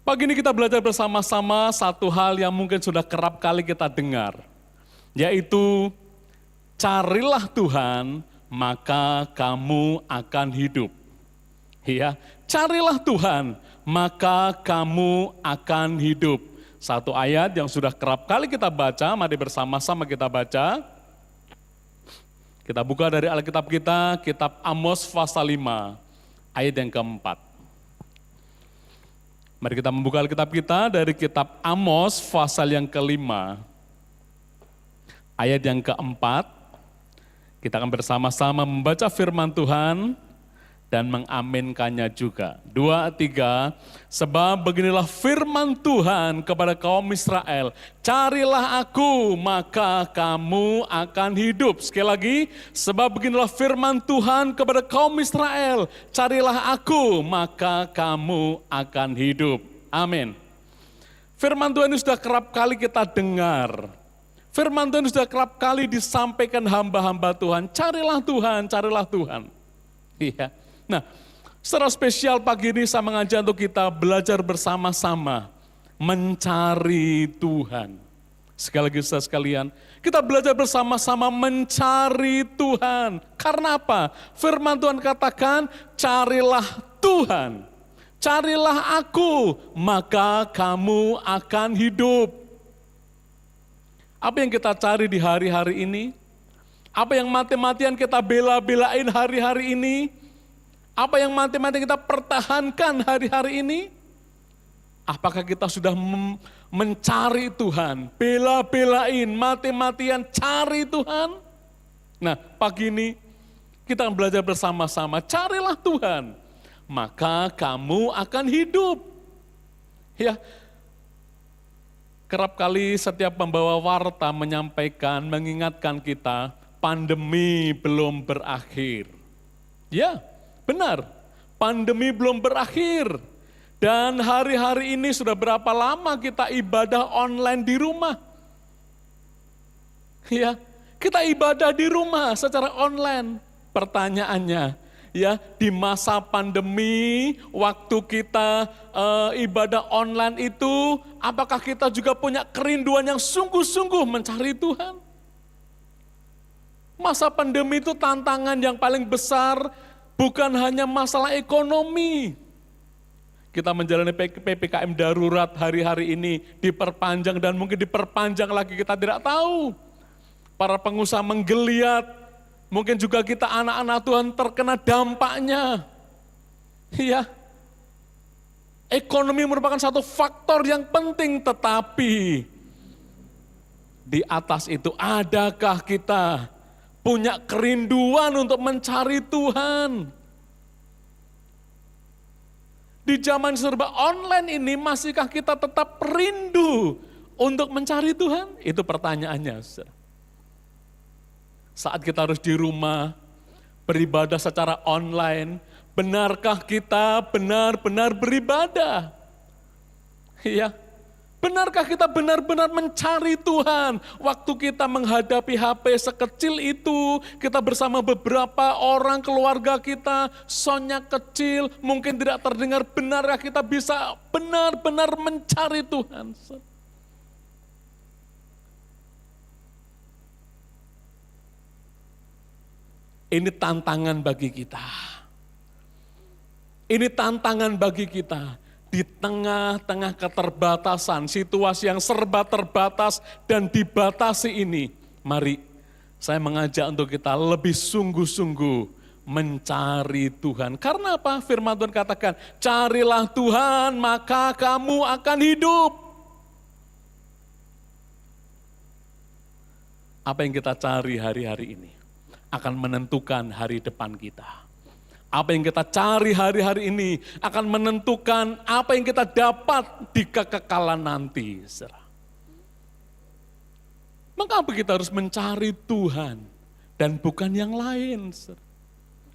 Pagi ini kita belajar bersama-sama satu hal yang mungkin sudah kerap kali kita dengar, yaitu carilah Tuhan, maka kamu akan hidup. Ya, carilah Tuhan, maka kamu akan hidup. Satu ayat yang sudah kerap kali kita baca, mari bersama-sama kita baca. Kita buka dari Alkitab kita, kitab Amos pasal 5, ayat yang keempat. Mari kita membuka Alkitab kita dari kitab Amos pasal yang kelima, ayat yang keempat. Kita akan bersama-sama membaca firman Tuhan dan mengaminkannya juga. 2, 3, sebab beginilah firman Tuhan kepada kaum Israel, carilah aku maka kamu akan hidup. Sekali lagi, sebab beginilah firman Tuhan kepada kaum Israel, carilah aku maka kamu akan hidup. Amin. Firman Tuhan ini sudah kerap kali kita dengar. Firman Tuhan sudah kerap kali disampaikan hamba-hamba Tuhan, carilah Tuhan, carilah Tuhan. Iya. Nah, secara spesial pagi ini saya mengajak untuk kita belajar bersama-sama mencari Tuhan. Sekali lagi saudara sekalian, kita belajar bersama-sama mencari Tuhan. Karena apa? Firman Tuhan katakan, carilah Tuhan, carilah aku, maka kamu akan hidup. Apa yang kita cari di hari-hari ini? Apa yang mati-matian kita bela-belain hari-hari ini? Apa yang mati-matian kita pertahankan hari-hari ini? Apakah kita sudah mencari Tuhan, bela-belain, mati-matian cari Tuhan? Nah, pagi ini kita akan belajar bersama-sama, carilah Tuhan, maka kamu akan hidup. Ya, kerap kali setiap pembawa warta menyampaikan, mengingatkan kita, pandemi belum berakhir. Ya, benar, pandemi belum berakhir. Dan hari-hari ini sudah berapa lama kita ibadah online di rumah? Ya, kita ibadah di rumah secara online. Pertanyaannya, ya, di masa pandemi, waktu kita ibadah online itu, apakah kita juga punya kerinduan yang sungguh-sungguh mencari Tuhan? Masa pandemi itu tantangan yang paling besar, bukan hanya masalah ekonomi. Kita menjalani PPKM darurat hari-hari ini diperpanjang dan mungkin diperpanjang lagi kita tidak tahu. Para pengusaha menggeliat, mungkin juga kita anak-anak Tuhan terkena dampaknya. Iya. Ekonomi merupakan satu faktor yang penting, tetapi di atas itu adakah kita punya kerinduan untuk mencari Tuhan? Di zaman serba online ini, masihkah kita tetap rindu untuk mencari Tuhan? Itu pertanyaannya. Saat kita harus di rumah, beribadah secara online, benarkah kita benar-benar beribadah? Iya. Benarkah kita benar-benar mencari Tuhan? Waktu kita menghadapi HP sekecil itu, kita bersama beberapa orang keluarga kita, soundnya kecil, mungkin tidak terdengar, benarkah kita bisa benar-benar mencari Tuhan? Ini tantangan bagi kita. Ini tantangan bagi kita. Di tengah-tengah keterbatasan, situasi yang serba terbatas dan dibatasi ini, mari saya mengajak untuk kita lebih sungguh-sungguh mencari Tuhan. Karena apa? Firman Tuhan katakan, carilah Tuhan maka kamu akan hidup. Apa yang kita cari hari-hari ini akan menentukan hari depan kita. Apa yang kita cari hari-hari ini akan menentukan apa yang kita dapat di kekekalan nanti. Mengapa kita harus mencari Tuhan dan bukan yang lain?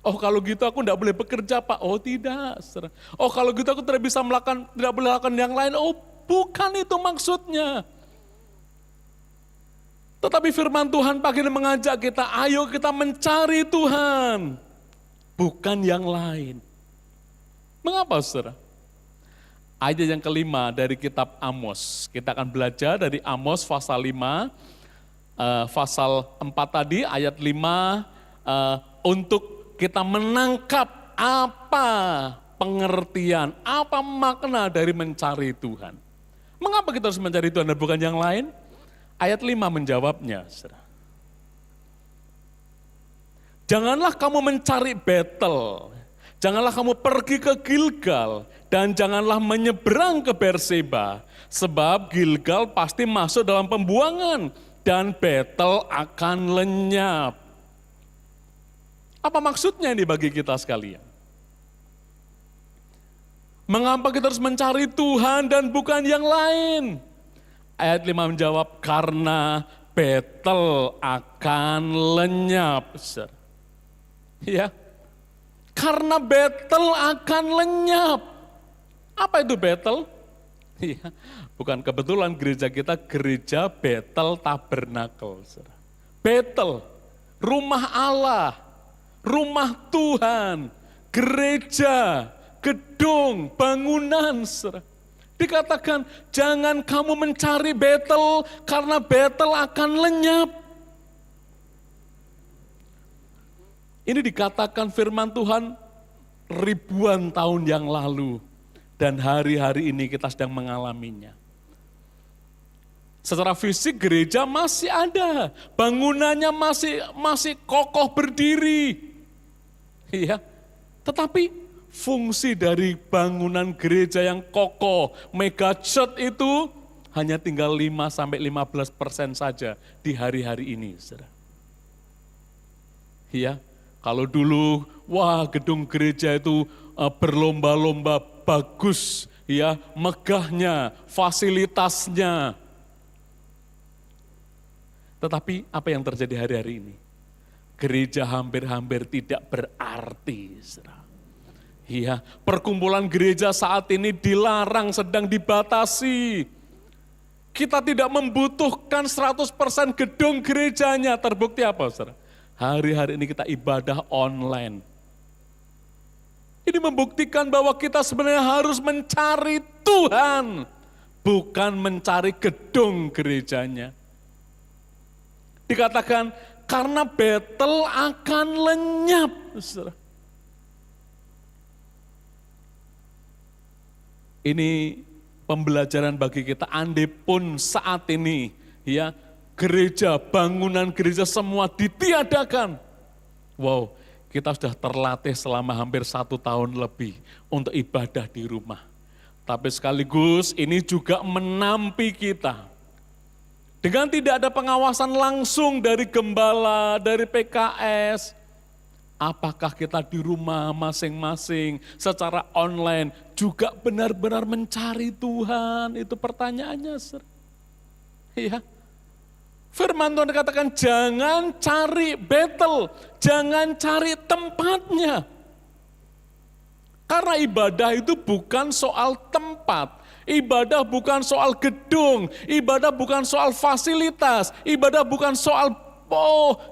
Oh kalau gitu aku tidak boleh bekerja Pak. Oh tidak. Oh kalau gitu aku tidak bisa melakukan, tidak boleh melakukan yang lain. Oh bukan itu maksudnya. Tetapi firman Tuhan pagi ini mengajak kita, ayo kita mencari Tuhan. Bukan yang lain. Mengapa saudara? ayat yang kelima dari kitab Amos. Kita akan belajar dari Amos pasal 5, pasal 4 tadi, ayat 5, untuk kita menangkap apa pengertian, apa makna dari mencari Tuhan. Mengapa kita harus mencari Tuhan dan bukan yang lain? Ayat 5 menjawabnya. Janganlah kamu mencari Betel, janganlah kamu pergi ke Gilgal, dan janganlah menyeberang ke Berseba, sebab Gilgal pasti masuk dalam pembuangan, dan Betel akan lenyap. Apa maksudnya ini bagi kita sekalian? Mengapa kita harus mencari Tuhan dan bukan yang lain? Ayat 5 menjawab, karena Betel akan lenyap. Ya, karena Betel akan lenyap. Apa itu Betel? Ya, bukan kebetulan gereja kita gereja Betel Tabernakel. Betel, rumah Allah, rumah Tuhan, gereja, gedung, bangunan. Dikatakan jangan kamu mencari Betel karena Betel akan lenyap. Ini dikatakan firman Tuhan ribuan tahun yang lalu dan hari-hari ini kita sedang mengalaminya. Secara fisik gereja masih ada, bangunannya masih kokoh berdiri. Iya. Tetapi fungsi dari bangunan gereja yang kokoh, mega church itu hanya tinggal 5-15% saja di hari-hari ini. Iya. Kalau dulu, wah gedung gereja itu berlomba-lomba bagus, ya megahnya, fasilitasnya. Tetapi apa yang terjadi hari-hari ini? Gereja hampir-hampir tidak berarti. Iya, perkumpulan gereja saat ini dilarang, sedang dibatasi. Kita tidak membutuhkan 100% gedung gerejanya. Terbukti apa, saudara? Hari-hari ini kita ibadah online. Ini membuktikan bahwa kita sebenarnya harus mencari Tuhan, bukan mencari gedung gerejanya. Dikatakan karena Betel akan lenyap. Ini pembelajaran bagi kita, andai pun saat ini ya gereja, bangunan gereja semua ditiadakan. Wow, kita sudah terlatih selama hampir 1 tahun lebih untuk ibadah di rumah. Tapi sekaligus ini juga menampi kita. Dengan tidak ada pengawasan langsung dari gembala, dari PKS, apakah kita di rumah masing-masing secara online juga benar-benar mencari Tuhan? Itu pertanyaannya. Iya. Firman Tuhan dikatakan jangan cari Betel, jangan cari tempatnya. Karena ibadah itu bukan soal tempat, ibadah bukan soal gedung, ibadah bukan soal fasilitas, ibadah bukan soal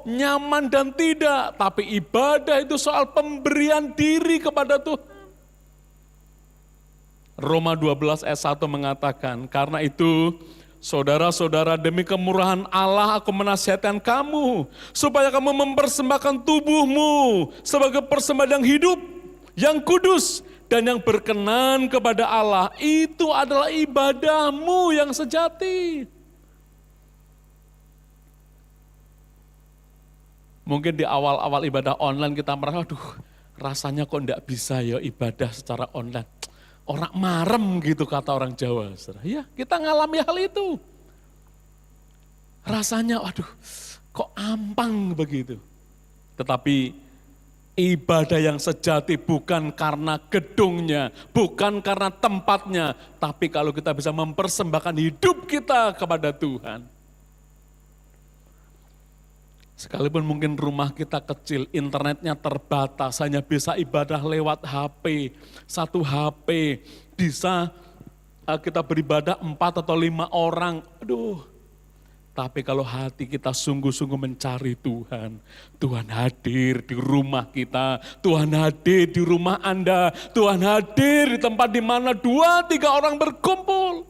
nyaman dan tidak, tapi ibadah itu soal pemberian diri kepada Tuhan. Roma 12 ayat 1 mengatakan, karena itu saudara-saudara, demi kemurahan Allah aku menasihatkan kamu, supaya kamu mempersembahkan tubuhmu sebagai persembahan yang hidup, yang kudus, dan yang berkenan kepada Allah. Itu adalah ibadahmu yang sejati. Mungkin di awal-awal ibadah online kita merasa, aduh rasanya kok enggak bisa ya ibadah secara online. Orang marem gitu kata orang Jawa. Ya kita ngalami hal itu. Rasanya aduh kok ampang begitu. Tetapi ibadah yang sejati bukan karena gedungnya, bukan karena tempatnya. Tapi kalau kita bisa mempersembahkan hidup kita kepada Tuhan. Sekalipun mungkin rumah kita kecil, internetnya terbatas, hanya bisa ibadah lewat HP, 1 HP, bisa kita beribadah 4 atau 5 orang. Aduh, Tapi kalau hati kita sungguh-sungguh mencari Tuhan, Tuhan hadir di rumah kita, Tuhan hadir di rumah Anda, Tuhan hadir di tempat di mana 2-3 orang berkumpul.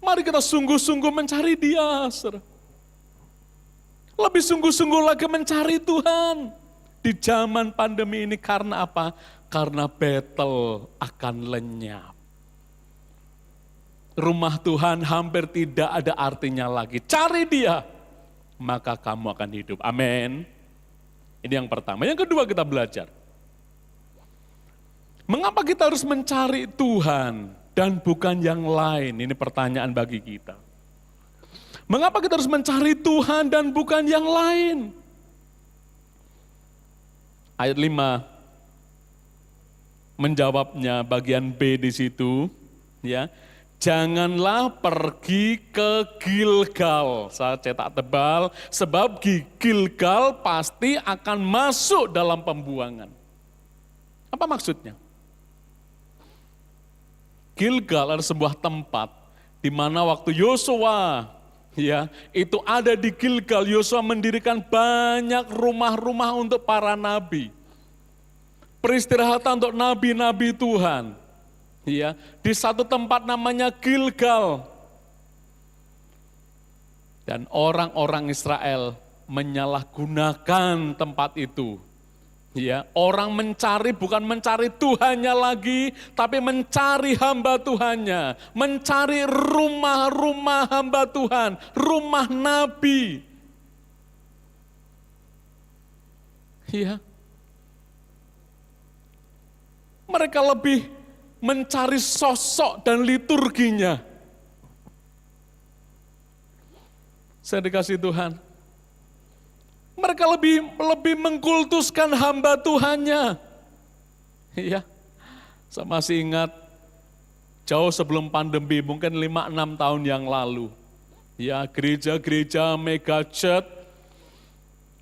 Mari kita sungguh-sungguh mencari Dia, saudara. Lebih sungguh-sungguh lagi mencari Tuhan di zaman pandemi ini. Karena apa? Karena battle akan lenyap. Rumah Tuhan hampir tidak ada artinya lagi. Cari Dia, maka kamu akan hidup. Amin. Ini yang pertama. Yang kedua kita belajar. Mengapa kita harus mencari Tuhan dan bukan yang lain? Ini pertanyaan bagi kita. Mengapa kita harus mencari Tuhan dan bukan yang lain? Ayat 5 menjawabnya bagian B di situ, ya. Janganlah pergi ke Gilgal. Saya cetak tebal, sebab Gilgal pasti akan masuk dalam pembuangan. Apa maksudnya? Gilgal adalah sebuah tempat di mana waktu Yosua, ya, itu ada di Gilgal, Yosua mendirikan banyak rumah-rumah untuk para nabi. Peristirahatan untuk nabi-nabi Tuhan. Ya, di satu tempat namanya Gilgal. Dan orang-orang Israel menyalahgunakan tempat itu. Ya, orang mencari bukan mencari Tuhannya lagi, tapi mencari hamba Tuhannya, mencari rumah-rumah hamba Tuhan, rumah nabi. Ya. Mereka lebih mencari sosok dan liturginya. Saya dikasih Tuhan. Mereka lebih mengkultuskan hamba Tuhannya. Iya. Saya masih ingat jauh sebelum pandemi, mungkin 5-6 tahun yang lalu. Ya, gereja-gereja mega church,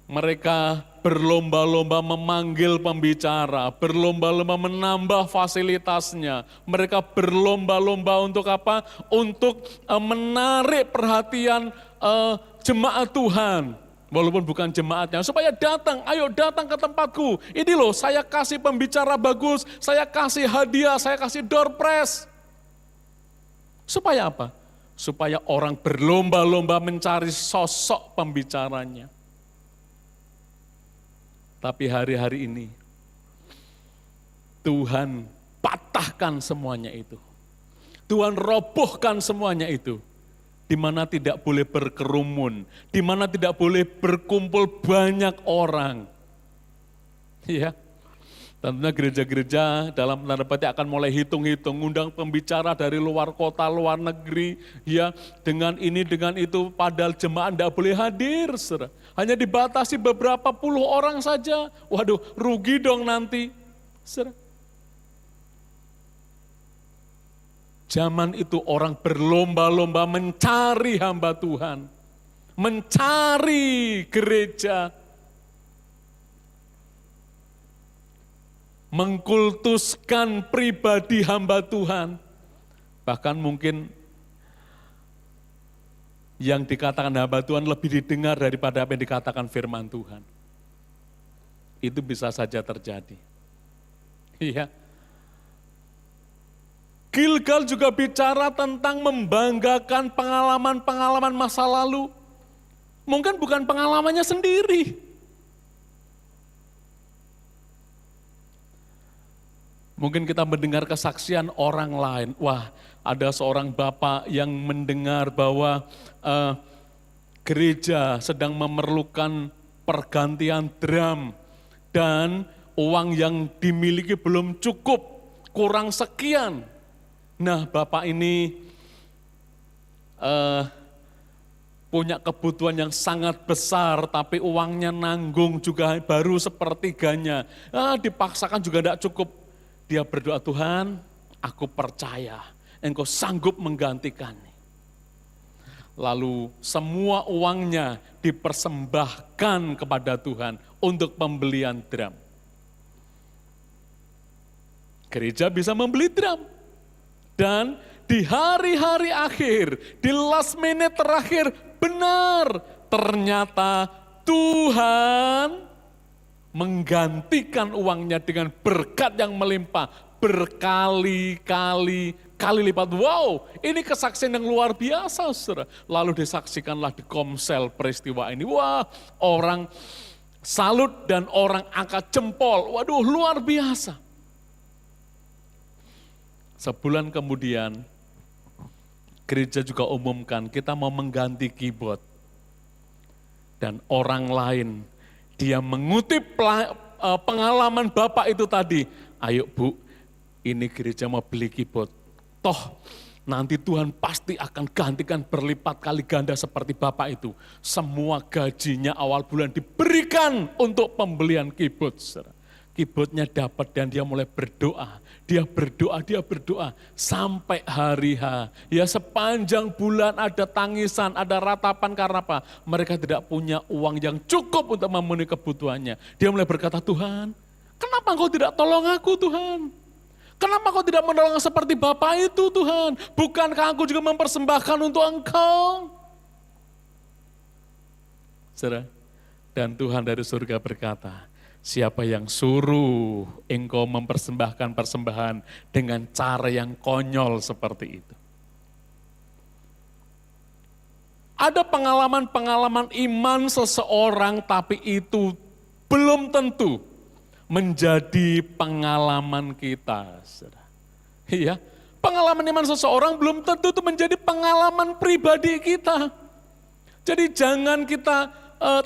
mereka berlomba-lomba memanggil pembicara, berlomba-lomba menambah fasilitasnya. Mereka berlomba-lomba untuk apa? Untuk menarik perhatian jemaat Tuhan. Walaupun bukan jemaatnya, supaya datang, ayo datang ke tempatku. Ini loh, saya kasih pembicara bagus, saya kasih hadiah, saya kasih door prize. Supaya apa? Supaya orang berlomba-lomba mencari sosok pembicaranya. Tapi hari-hari ini, Tuhan patahkan semuanya itu. Tuhan robohkan semuanya itu. Di mana tidak boleh berkerumun, di mana tidak boleh berkumpul banyak orang. Ya, tentunya gereja-gereja dalam tanda petik akan mulai hitung-hitung, undang pembicara dari luar kota, luar negeri, ya, dengan ini, dengan itu, padahal jemaat tidak boleh hadir, saudara. Hanya dibatasi beberapa puluh orang saja. Waduh, rugi dong nanti. Saudara. Zaman itu orang berlomba-lomba mencari hamba Tuhan. Mencari gereja. Mengkultuskan pribadi hamba Tuhan. Bahkan mungkin yang dikatakan hamba Tuhan lebih didengar daripada apa yang dikatakan firman Tuhan. Itu bisa saja terjadi. Iya. Gilgal juga bicara tentang membanggakan pengalaman-pengalaman masa lalu. Mungkin bukan pengalamannya sendiri. Mungkin kita mendengar kesaksian orang lain. Wah, ada seorang bapak yang mendengar bahwa gereja sedang memerlukan pergantian drum dan uang yang dimiliki belum cukup, kurang sekian. Nah, bapak ini punya kebutuhan yang sangat besar, tapi uangnya nanggung juga baru sepertiganya. Dipaksakan juga tidak cukup. Dia berdoa, Tuhan, aku percaya Engkau sanggup menggantikannya. Lalu semua uangnya dipersembahkan kepada Tuhan untuk pembelian drum. Gereja bisa membeli drum. Dan di hari-hari akhir, di last minute terakhir, benar, ternyata Tuhan menggantikan uangnya dengan berkat yang melimpah, berkali-kali lipat. Wow, ini kesaksian yang luar biasa, saudara. Lalu disaksikanlah di Komsel peristiwa ini. Wah, orang salut dan orang angkat jempol. Waduh, luar biasa. Sebulan kemudian, gereja juga umumkan kita mau mengganti keyboard. Dan orang lain, dia mengutip pengalaman Bapak itu tadi. Ayo Bu, ini gereja mau beli keyboard. Toh nanti Tuhan pasti akan gantikan berlipat kali ganda seperti Bapak itu. Semua gajinya awal bulan diberikan untuk pembelian keyboard. Keyboardnya dapat dan dia mulai berdoa. Dia berdoa sampai hari H. Ya sepanjang bulan ada tangisan, ada ratapan karena apa? Mereka tidak punya uang yang cukup untuk memenuhi kebutuhannya. Dia mulai berkata, Tuhan, kenapa Engkau tidak tolong aku Tuhan? Kenapa Kau tidak menolong seperti Bapak itu Tuhan? Bukankah aku juga mempersembahkan untuk Engkau? Saudara, dan Tuhan dari surga berkata, siapa yang suruh engkau mempersembahkan persembahan dengan cara yang konyol seperti itu? Ada pengalaman-pengalaman iman seseorang tapi itu belum tentu menjadi pengalaman kita. Iya, pengalaman iman seseorang belum tentu itu menjadi pengalaman pribadi kita. Jadi jangan kita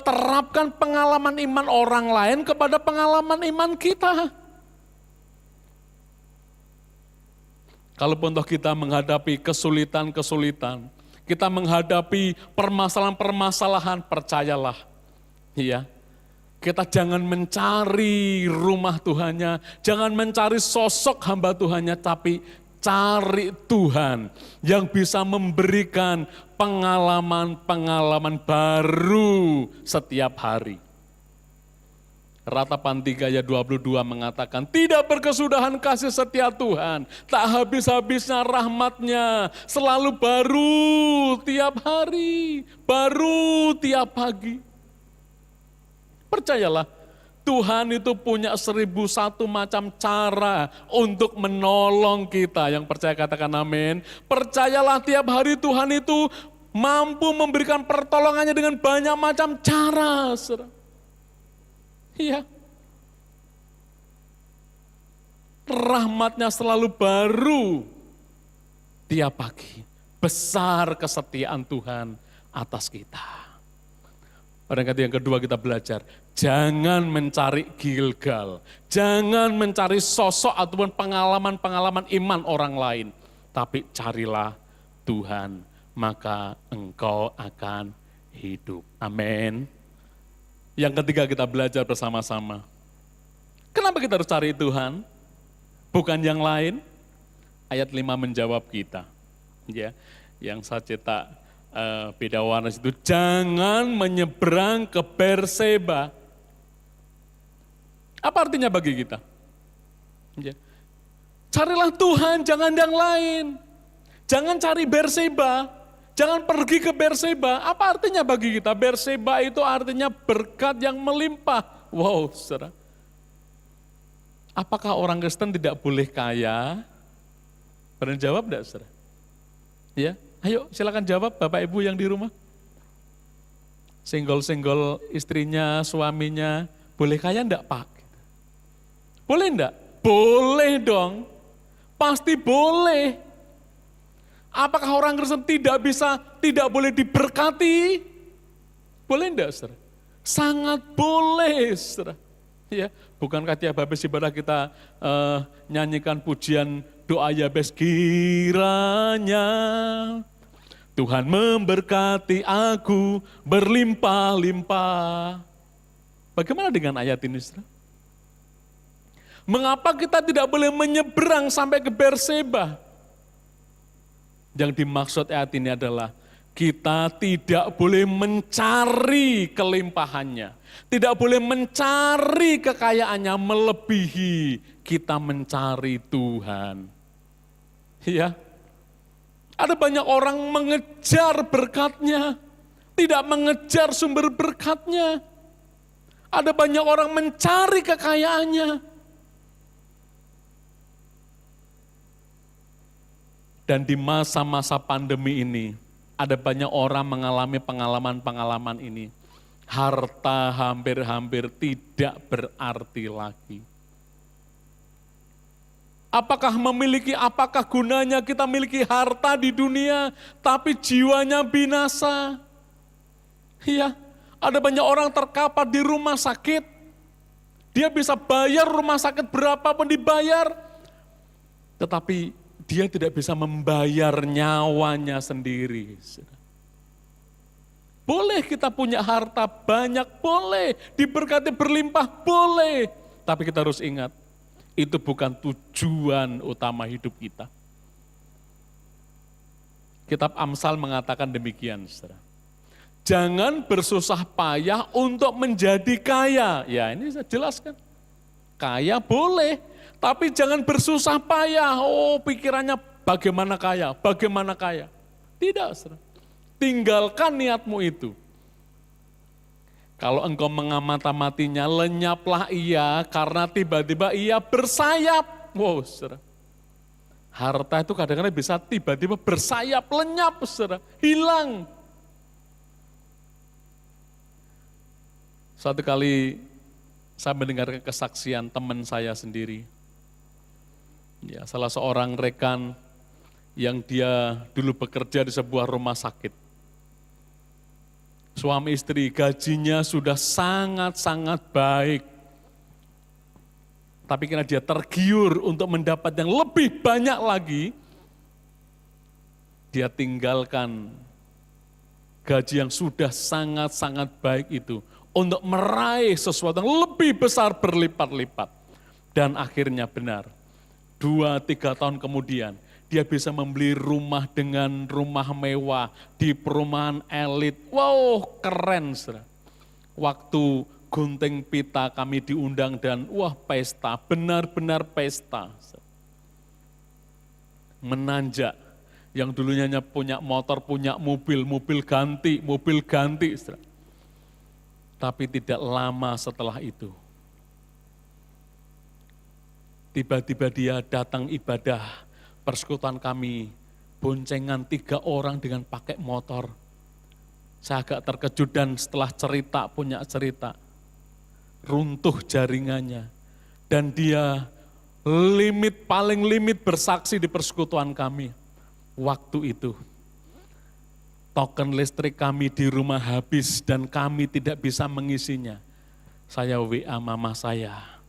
terapkan pengalaman iman orang lain kepada pengalaman iman kita. Kalaupun toh kita menghadapi kesulitan-kesulitan, kita menghadapi permasalahan-permasalahan, percayalah, iya, kita jangan mencari rumah Tuhannya, jangan mencari sosok hamba Tuhannya, tapi cari Tuhan yang bisa memberikan pengalaman-pengalaman baru setiap hari. Ratapan 3 ayat 22 mengatakan, tidak berkesudahan kasih setia Tuhan, tak habis-habisnya rahmatnya, selalu baru tiap hari, baru tiap pagi. Percayalah, Tuhan itu punya 1001 macam cara untuk menolong kita. Yang percaya katakan amin. Percayalah tiap hari Tuhan itu mampu memberikan pertolongannya dengan banyak macam cara. Iya. Rahmatnya selalu baru tiap pagi. Besar kesetiaan Tuhan atas kita. Barangkali yang kedua kita belajar, jangan mencari Gilgal, jangan mencari sosok ataupun pengalaman-pengalaman iman orang lain, tapi carilah Tuhan, maka engkau akan hidup. Amin. Yang ketiga kita belajar bersama-sama. Kenapa kita harus cari Tuhan? Bukan yang lain. Ayat 5 menjawab kita. Ya, yang saya cetak beda warna itu, jangan menyeberang ke Berseba. Apa artinya bagi kita? Ya. Carilah Tuhan, jangan yang lain. Jangan cari Berseba, jangan pergi ke Berseba. Apa artinya bagi kita? Berseba itu artinya berkat yang melimpah. Wow, saudara. Apakah orang Kristen tidak boleh kaya? Pernah jawab enggak, saudara? Ya. Ayo silakan jawab Bapak Ibu yang di rumah. Senggol-senggol istrinya, suaminya, boleh kaya enggak Pak? Boleh enggak? Boleh dong, pasti boleh. Apakah orang Kristen tidak boleh diberkati? Boleh enggak saudara? Sangat boleh saudara. Ya, bukankah tiap habis ibadah kita nyanyikan pujian doa Yabes, kiranya Tuhan memberkati aku berlimpah-limpah. Bagaimana dengan ayat ini, saudara? Mengapa kita tidak boleh menyeberang sampai ke Berseba? Yang dimaksud ayat ini adalah kita tidak boleh mencari kelimpahannya. Tidak boleh mencari kekayaannya melebihi kita mencari Tuhan. Ya, Ada banyak orang mengejar berkatnya, tidak mengejar sumber berkatnya. Ada banyak orang mencari kekayaannya. Dan di masa-masa pandemi ini, ada banyak orang mengalami pengalaman-pengalaman ini. Harta hampir-hampir tidak berarti lagi. Apakah gunanya kita memiliki harta di dunia, tapi jiwanya binasa? Iya. Ada banyak orang terkapar di rumah sakit. Dia bisa bayar rumah sakit berapapun dibayar. Tetapi dia tidak bisa membayar nyawanya sendiri. Boleh kita punya harta banyak, boleh. Diberkati berlimpah, boleh. Tapi kita harus ingat, itu bukan tujuan utama hidup kita. Kitab Amsal mengatakan demikian, saudara. Jangan bersusah payah untuk menjadi kaya. Ya ini saya jelaskan. Kaya boleh, tapi jangan bersusah payah. Oh pikirannya bagaimana kaya, bagaimana kaya. Tidak, saudara. Tinggalkan niatmu itu. Kalau engkau mengamati-matinya, lenyaplah ia karena tiba-tiba ia bersayap. Wow, saudara. Harta itu kadang-kadang bisa tiba-tiba bersayap, lenyap, saudara. Hilang. Suatu kali saya mendengarkan kesaksian teman saya sendiri. Ya, salah seorang rekan yang dia dulu bekerja di sebuah rumah sakit. Suami istri gajinya sudah sangat-sangat baik. Tapi karena dia tergiur untuk mendapat yang lebih banyak lagi, dia tinggalkan gaji yang sudah sangat-sangat baik itu untuk meraih sesuatu yang lebih besar berlipat-lipat. Dan akhirnya benar, 2-3 tahun kemudian, dia bisa membeli rumah dengan rumah mewah di perumahan elit. Wow, keren, saudara. Waktu gunting pita kami diundang dan wah pesta, benar-benar pesta. Menanjak, yang dulunya punya motor, punya mobil ganti, saudara. Tapi tidak lama setelah itu, tiba-tiba dia datang ibadah persekutuan kami, boncengan 3 orang dengan pakai motor. Saya agak terkejut dan setelah punya cerita, runtuh jaringannya. Dan dia paling limit bersaksi di persekutuan kami. Waktu itu, token listrik kami di rumah habis dan kami tidak bisa mengisinya. Saya WA mama saya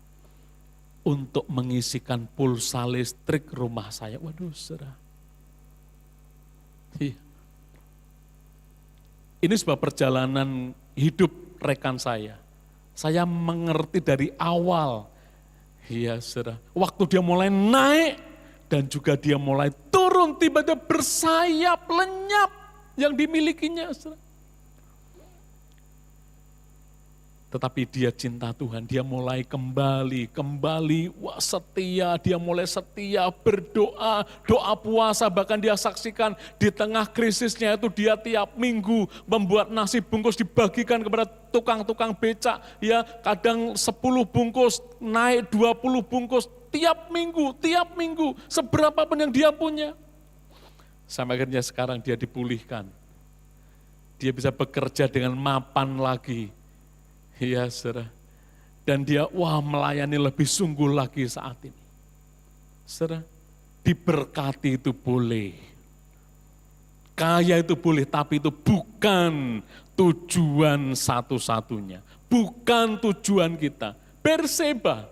untuk mengisikan pulsa listrik rumah saya. Waduh, saudara. Ini sebuah perjalanan hidup rekan saya. Saya mengerti dari awal. Iya, saudara. Waktu dia mulai naik dan juga dia mulai turun, tiba-tiba bersayap, lenyap yang dimilikinya. Tetapi dia cinta Tuhan, dia mulai kembali, wah setia, dia mulai setia berdoa, doa puasa, bahkan dia saksikan di tengah krisisnya itu dia tiap minggu membuat nasi bungkus dibagikan kepada tukang-tukang becak, ya kadang 10 bungkus, naik 20 bungkus, tiap minggu, seberapa pun yang dia punya. Sampai akhirnya sekarang dia dipulihkan. Dia bisa bekerja dengan mapan lagi. Iya, saudara. Dan dia, melayani lebih sungguh lagi saat ini. Saudara, diberkati itu boleh. Kaya itu boleh, tapi itu bukan tujuan satu-satunya. Bukan tujuan kita. Berseba,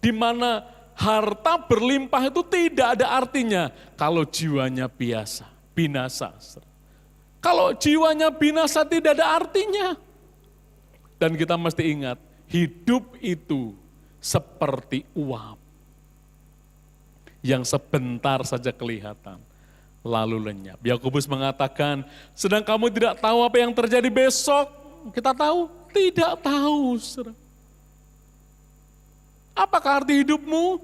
di mana harta berlimpah itu tidak ada artinya kalau jiwanya binasa. Kalau jiwanya binasa tidak ada artinya. Dan kita mesti ingat, hidup itu seperti uap. Yang sebentar saja kelihatan, lalu lenyap. Yakobus mengatakan, sedang kamu tidak tahu apa yang terjadi besok. Kita tahu? Tidak tahu. Apakah arti hidupmu?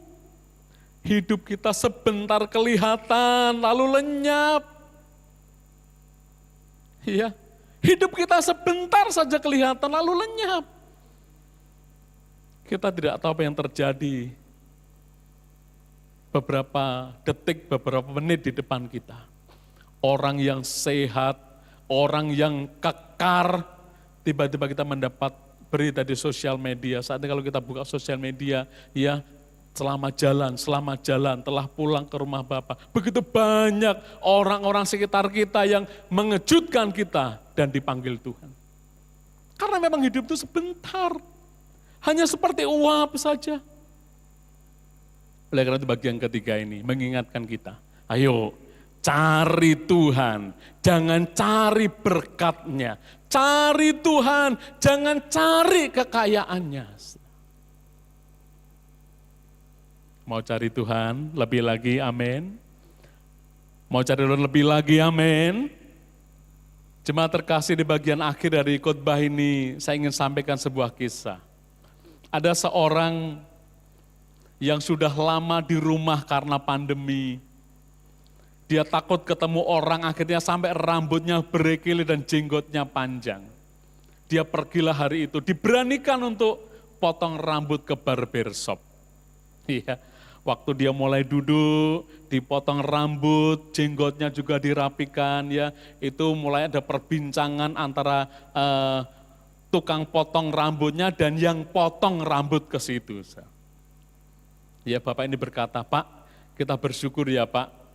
Hidup kita sebentar kelihatan, lalu lenyap. Ya, hidup kita sebentar saja kelihatan lalu lenyap. Kita tidak tahu apa yang terjadi beberapa detik, beberapa menit di depan kita. Orang yang sehat, orang yang kekar, tiba-tiba kita mendapat berita di sosial media. Saat ini kalau kita buka sosial media, ya selamat jalan, telah pulang ke rumah Bapa. Begitu banyak orang-orang sekitar kita yang mengejutkan kita dan dipanggil Tuhan. Karena memang hidup itu sebentar. Hanya seperti uap saja. Oleh karena itu bagian ketiga ini mengingatkan kita. Ayo cari Tuhan, jangan cari berkat-Nya. Cari Tuhan, jangan cari kekayaannya. Mau cari Tuhan lebih lagi, amin. Mau cari Tuhan lebih lagi, amin. Jemaat terkasih, di bagian akhir dari khotbah ini saya ingin sampaikan sebuah kisah. Ada seorang yang sudah lama di rumah karena pandemi. Dia takut ketemu orang, akhirnya sampai rambutnya berekili dan jenggotnya panjang. Dia pergilah hari itu, diberanikan untuk potong rambut ke barbershop. Iya, waktu dia mulai duduk, dipotong rambut, jenggotnya juga dirapikan, ya, itu mulai ada perbincangan antara tukang potong rambutnya dan yang potong rambut ke situ. Ya, Bapak ini berkata, Pak, kita bersyukur ya Pak,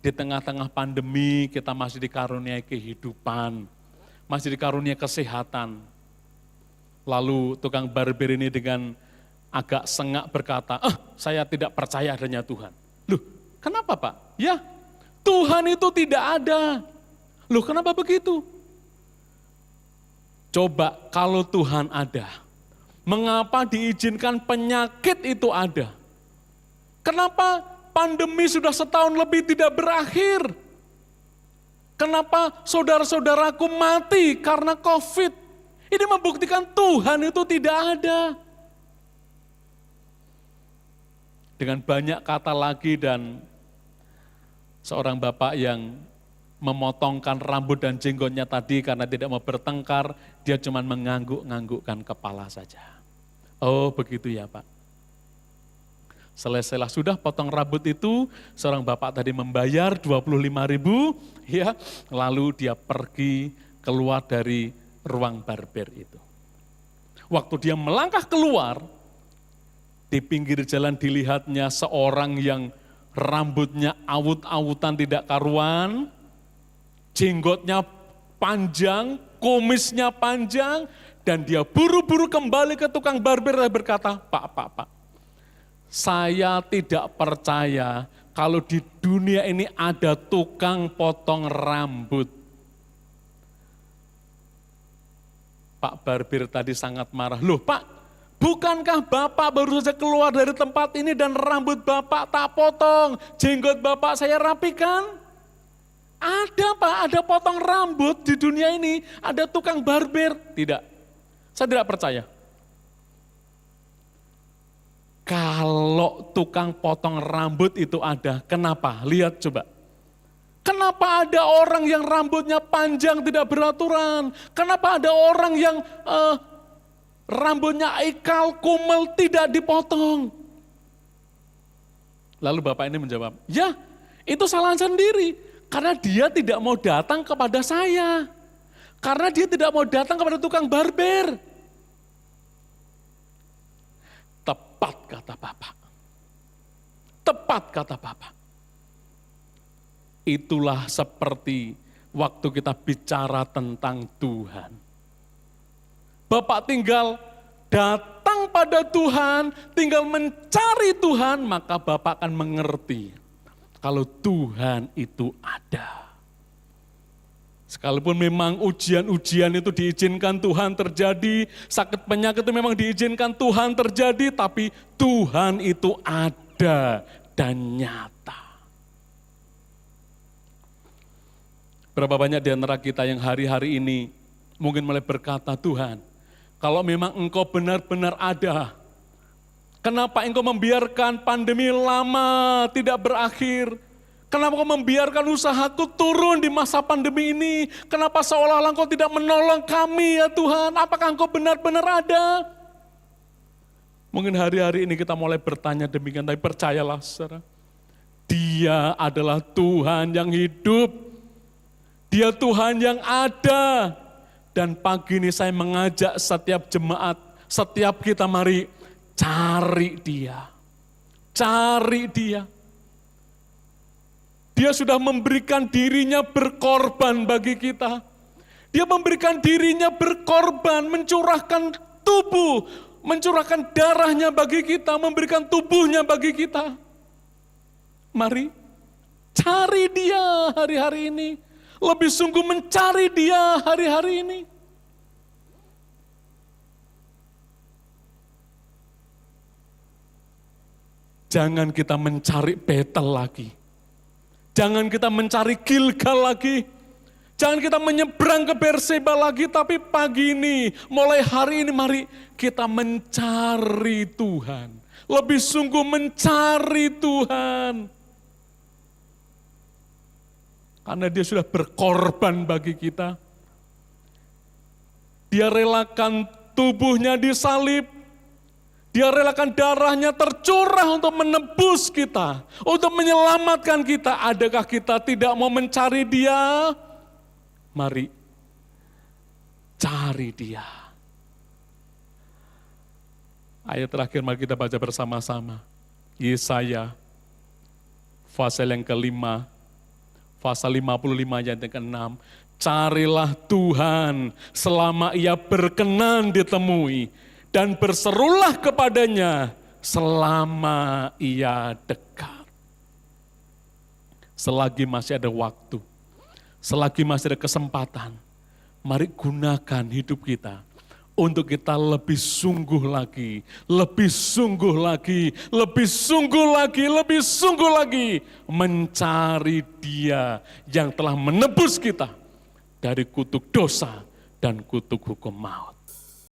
di tengah-tengah pandemi kita masih dikaruniai kehidupan, masih dikaruniai kesehatan. Lalu tukang barber ini dengan agak sengak berkata, saya tidak percaya adanya Tuhan. Loh, kenapa Pak? Ya, Tuhan itu tidak ada. Loh, kenapa begitu? Coba kalau Tuhan ada, mengapa diizinkan penyakit itu ada? Kenapa pandemi sudah setahun lebih tidak berakhir? Kenapa saudara-saudaraku mati karena COVID? Ini membuktikan Tuhan itu tidak ada. Dengan banyak kata lagi dan seorang bapak yang memotongkan rambut dan jenggotnya tadi karena tidak mau bertengkar, dia cuma mengangguk-anggukkan kepala saja. Oh begitu ya Pak. Selesailah sudah potong rambut itu, seorang bapak tadi membayar 25.000, ya, lalu dia pergi keluar dari ruang barber itu. Waktu dia melangkah keluar, di pinggir jalan dilihatnya seorang yang rambutnya awut-awutan tidak karuan, jenggotnya panjang, kumisnya panjang, dan dia buru-buru kembali ke tukang barber dan berkata, Pak, saya tidak percaya kalau di dunia ini ada tukang potong rambut. Pak barber tadi sangat marah, loh Pak, bukankah Bapak baru saja keluar dari tempat ini dan rambut Bapak tak potong, jenggot Bapak saya rapikan? Ada Pak, ada potong rambut di dunia ini, ada tukang barber. Tidak, saya tidak percaya. Kalau tukang potong rambut itu ada, kenapa? Lihat coba. Kenapa ada orang yang rambutnya panjang tidak beraturan? Kenapa ada orang yang rambutnya ikal, kumel, tidak dipotong? Lalu Bapak ini menjawab, ya itu salah sendiri. Karena dia tidak mau datang kepada saya. Karena dia tidak mau datang kepada tukang barber. Tepat kata Bapak. Tepat kata Bapak. Itulah seperti waktu kita bicara tentang Tuhan. Bapak tinggal datang pada Tuhan, tinggal mencari Tuhan, maka Bapak akan mengerti kalau Tuhan itu ada. Sekalipun memang ujian-ujian itu diizinkan Tuhan terjadi, sakit penyakit itu memang diizinkan Tuhan terjadi, tapi Tuhan itu ada dan nyata. Berapa banyak di antara kita yang hari-hari ini mungkin mulai berkata, Tuhan, kalau memang Engkau benar-benar ada, kenapa Engkau membiarkan pandemi lama tidak berakhir? Kenapa Kau membiarkan usahaku turun di masa pandemi ini? Kenapa seolah-olah Engkau tidak menolong kami ya Tuhan? Apakah Engkau benar-benar ada? Mungkin hari-hari ini kita mulai bertanya demikian, tapi percayalah saudara. Dia adalah Tuhan yang hidup. Dia Tuhan yang ada. Dan pagi ini saya mengajak setiap jemaat, setiap kita mari cari Dia. Cari Dia. Dia sudah memberikan dirinya berkorban bagi kita. Dia memberikan dirinya berkorban, mencurahkan tubuh, mencurahkan darahnya bagi kita, memberikan tubuhnya bagi kita. Mari, cari Dia hari-hari ini. Lebih sungguh mencari Dia hari-hari ini. Jangan kita mencari Betel lagi. Jangan kita mencari Gilgal lagi. Jangan kita menyeberang ke Berseba lagi. Tapi pagi ini, mulai hari ini mari kita mencari Tuhan. Lebih sungguh mencari Tuhan. Karena Dia sudah berkorban bagi kita. Dia relakan tubuhnya disalib. Dia relakan darahnya tercurah untuk menebus kita, untuk menyelamatkan kita. Adakah kita tidak mau mencari Dia? Mari cari Dia. Ayat terakhir mari kita baca bersama-sama. Yesaya, pasal yang kelima, pasal 55 ayat yang ke-6. Carilah Tuhan selama Ia berkenan ditemui. Dan berserulah kepadanya selama Ia dekat. Selagi masih ada waktu, selagi masih ada kesempatan, mari gunakan hidup kita untuk kita lebih sungguh lagi, lebih sungguh lagi, lebih sungguh lagi, lebih sungguh lagi mencari Dia yang telah menebus kita dari kutuk dosa dan kutuk hukum maut.